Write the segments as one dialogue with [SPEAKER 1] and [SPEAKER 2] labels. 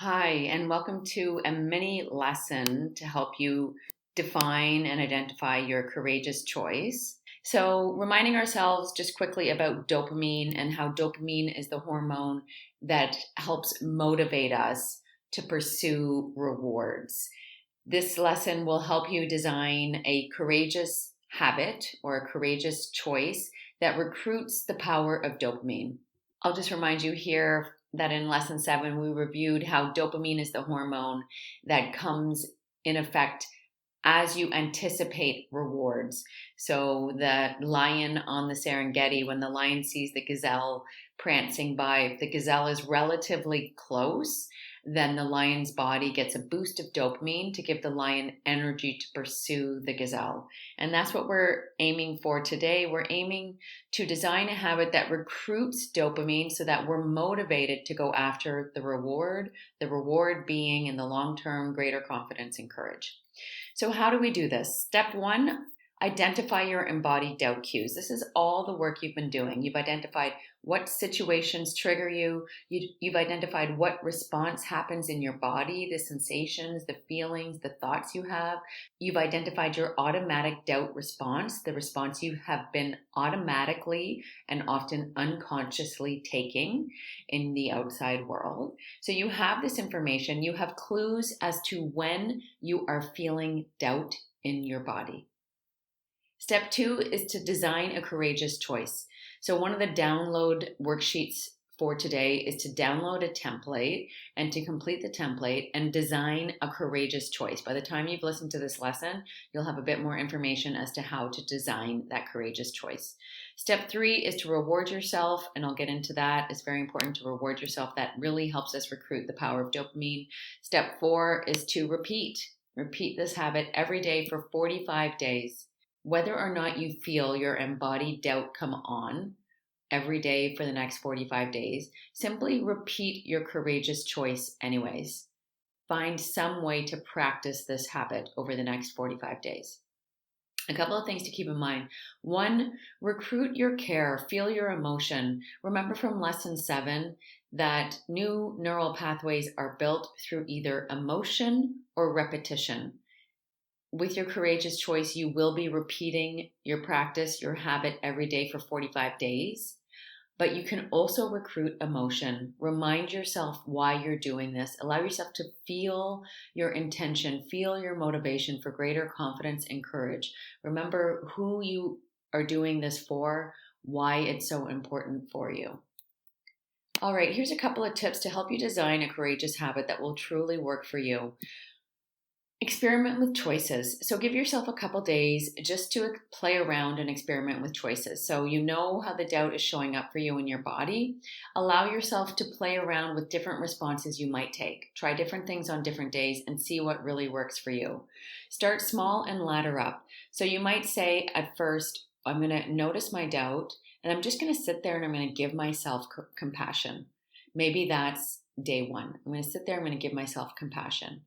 [SPEAKER 1] Hi, and welcome to a mini lesson to help you define and identify your courageous choice. So, reminding ourselves just quickly about dopamine and how dopamine is the hormone that helps motivate us to pursue rewards. This lesson will help you design a courageous habit or a courageous choice that recruits the power of dopamine. I'll just remind you here that in lesson 7, we reviewed how dopamine is the hormone that comes in effect as you anticipate rewards. So, the lion on the Serengeti, when the lion sees the gazelle prancing by, if the gazelle is relatively close, then the lion's body gets a boost of dopamine to give the lion energy to pursue the gazelle. And that's what we're aiming for today. We're aiming to design a habit that recruits dopamine so that we're motivated to go after the reward being in the long term greater confidence and courage. So, how do we do this? Step 1, identify your embodied doubt cues. This is all the work you've been doing. You've identified what situations trigger you, you've identified what response happens in your body, the sensations, the feelings, the thoughts you have. You've identified your automatic doubt response, the response you have been automatically and often unconsciously taking in the outside world. So you have this information, you have clues as to when you are feeling doubt in your body. Step 2 is to design a courageous choice. So, one of the download worksheets for today is to download a template and to complete the template and design a courageous choice. By the time you've listened to this lesson, you'll have a bit more information as to how to design that courageous choice. Step 3 is to reward yourself, and I'll get into that. It's very important to reward yourself. That really helps us recruit the power of dopamine. Step 4 is to repeat. Repeat this habit every day for 45 days. Whether or not you feel your embodied doubt come on every day for the next 45 days, simply repeat your courageous choice anyways. Find some way to practice this habit over the next 45 days. A couple of things to keep in mind. 1, recruit your care, feel your emotion. Remember from lesson 7 that new neural pathways are built through either emotion or repetition. With your courageous choice, you will be repeating your practice, your habit every day for 45 days. But you can also recruit emotion. Remind yourself why you're doing this. Allow yourself to feel your intention, feel your motivation for greater confidence and courage. Remember who you are doing this for, why it's so important for you. All right, here's a couple of tips to help you design a courageous habit that will truly work for you. Experiment with choices. So give yourself a couple days just to play around and experiment with choices. So you know how the doubt is showing up for you in your body. Allow yourself to play around with different responses you might take. Try different things on different days and see what really works for you. Start small and ladder up. So you might say at first, I'm going to notice my doubt and I'm just going to sit there and I'm going to give myself compassion. Maybe that's day 1. I'm going to sit there, I'm going to give myself compassion.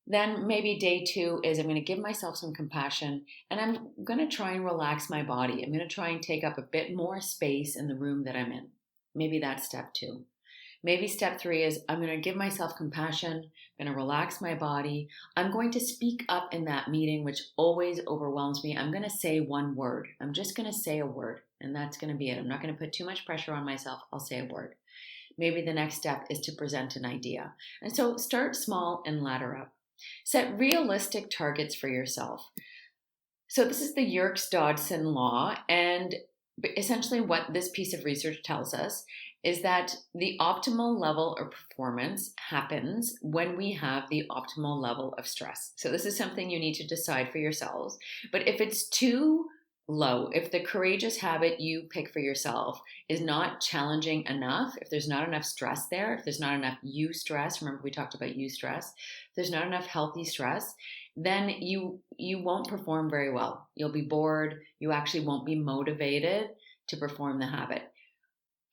[SPEAKER 1] Then maybe day 2 is I'm going to give myself some compassion and I'm going to try and relax my body. I'm going to try and take up a bit more space in the room that I'm in. Maybe that's step 2. Maybe step 3 is I'm going to give myself compassion, I'm going to relax my body. I'm going to speak up in that meeting, which always overwhelms me. I'm going to say one word. I'm just going to say a word, and that's going to be it. I'm not going to put too much pressure on myself. I'll say a word. Maybe the next step is to present an idea. And so start small and ladder up. Set realistic targets for yourself. So, this is the Yerkes Dodson law. And essentially, what this piece of research tells us is that the optimal level of performance happens when we have the optimal level of stress. So, this is something you need to decide for yourselves. But if it's too low, if the courageous habit you pick for yourself is not challenging enough, if there's not enough stress there, if there's not enough eustress, remember we talked about eustress, if there's not enough healthy stress, then you won't perform very well. You'll be bored, you actually won't be motivated to perform the habit.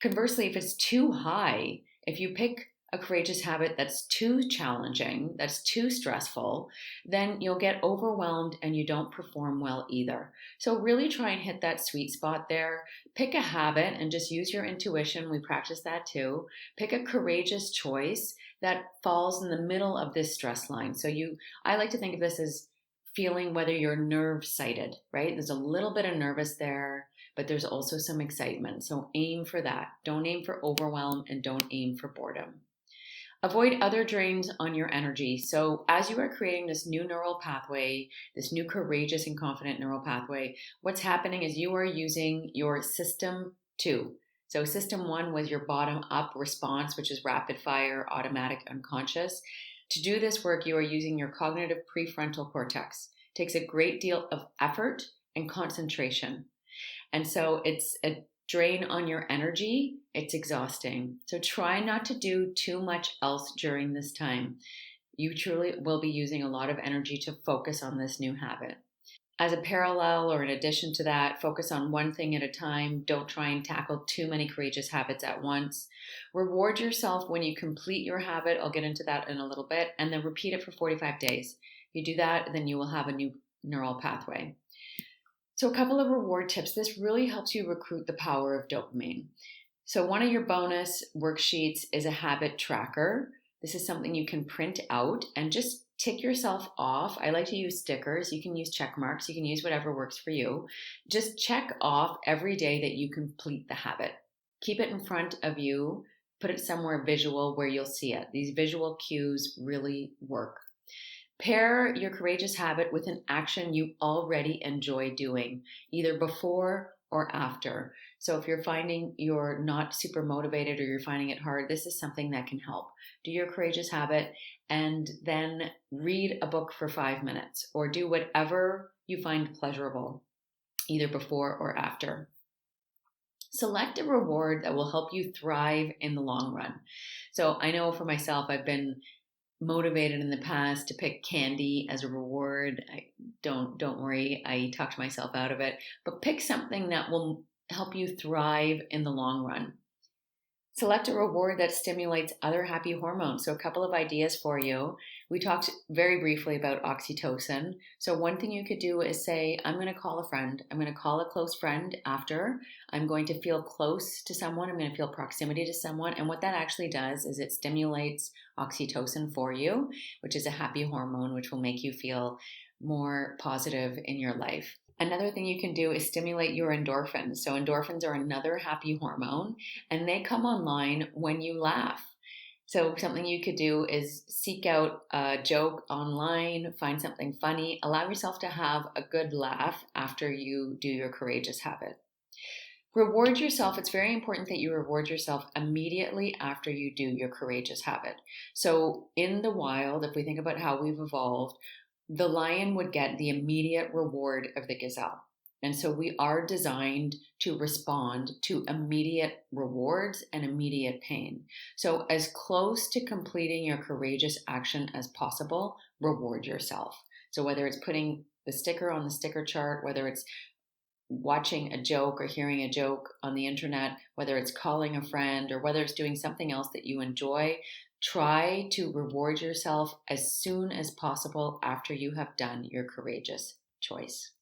[SPEAKER 1] Conversely, if it's too high, if you pick a courageous habit that's too challenging, that's too stressful, then you'll get overwhelmed and you don't perform well either. So really try and hit that sweet spot there. Pick a habit and just use your intuition. We practice that too. Pick a courageous choice that falls in the middle of this stress line. So I like to think of this as feeling whether you're nerve sighted, right? There's a little bit of nervous there, but there's also some excitement. So aim for that. Don't aim for overwhelm and don't aim for boredom. Avoid other drains on your energy. So, as you are creating this new neural pathway, this new courageous and confident neural pathway, what's happening is you are using your system two. So, system one was your bottom up response, which is rapid fire, automatic, unconscious. To do this work, you are using your cognitive prefrontal cortex. It takes a great deal of effort and concentration. And so, it's a drain on your energy, it's exhausting. So try not to do too much else during this time. You truly will be using a lot of energy to focus on this new habit. As a parallel or in addition to that, focus on one thing at a time. Don't try and tackle too many courageous habits at once. Reward yourself when you complete your habit. I'll get into that in a little bit. And then repeat it for 45 days. If you do that, then you will have a new neural pathway. So, a couple of reward tips. This really helps you recruit the power of dopamine. So, one of your bonus worksheets is a habit tracker. This is something you can print out and just tick yourself off. I like to use stickers. You can use check marks. You can use whatever works for you. Just check off every day that you complete the habit. Keep it in front of you. Put it somewhere visual where you'll see it. These visual cues really work. Pair your courageous habit with an action you already enjoy doing, either before or after. So if you're finding you're not super motivated or you're finding it hard, this is something that can help. Do your courageous habit and then read a book for 5 minutes or do whatever you find pleasurable, either before or after. Select a reward that will help you thrive in the long run. So I know for myself, I've been motivated in the past to pick candy as a reward. Don't worry, I talked myself out of it, but pick something that will help you thrive in the long run. Select a reward that stimulates other happy hormones. So a couple of ideas for you. We talked very briefly about oxytocin. So one thing you could do is say, I'm going to call a friend. I'm going to call a close friend after. I'm going to feel close to someone. I'm going to feel proximity to someone. And what that actually does is it stimulates oxytocin for you, which is a happy hormone, which will make you feel more positive in your life. Another thing you can do is stimulate your endorphins. So endorphins are another happy hormone, and they come online when you laugh. So something you could do is seek out a joke online, find something funny, allow yourself to have a good laugh after you do your courageous habit. Reward yourself. It's very important that you reward yourself immediately after you do your courageous habit. So in the wild, if we think about how we've evolved, the lion would get the immediate reward of the gazelle. And so we are designed to respond to immediate rewards and immediate pain. So as close to completing your courageous action as possible, reward yourself. So whether it's putting the sticker on the sticker chart, whether it's watching a joke or hearing a joke on the internet, whether it's calling a friend or whether it's doing something else that you enjoy, try to reward yourself as soon as possible after you have done your courageous choice.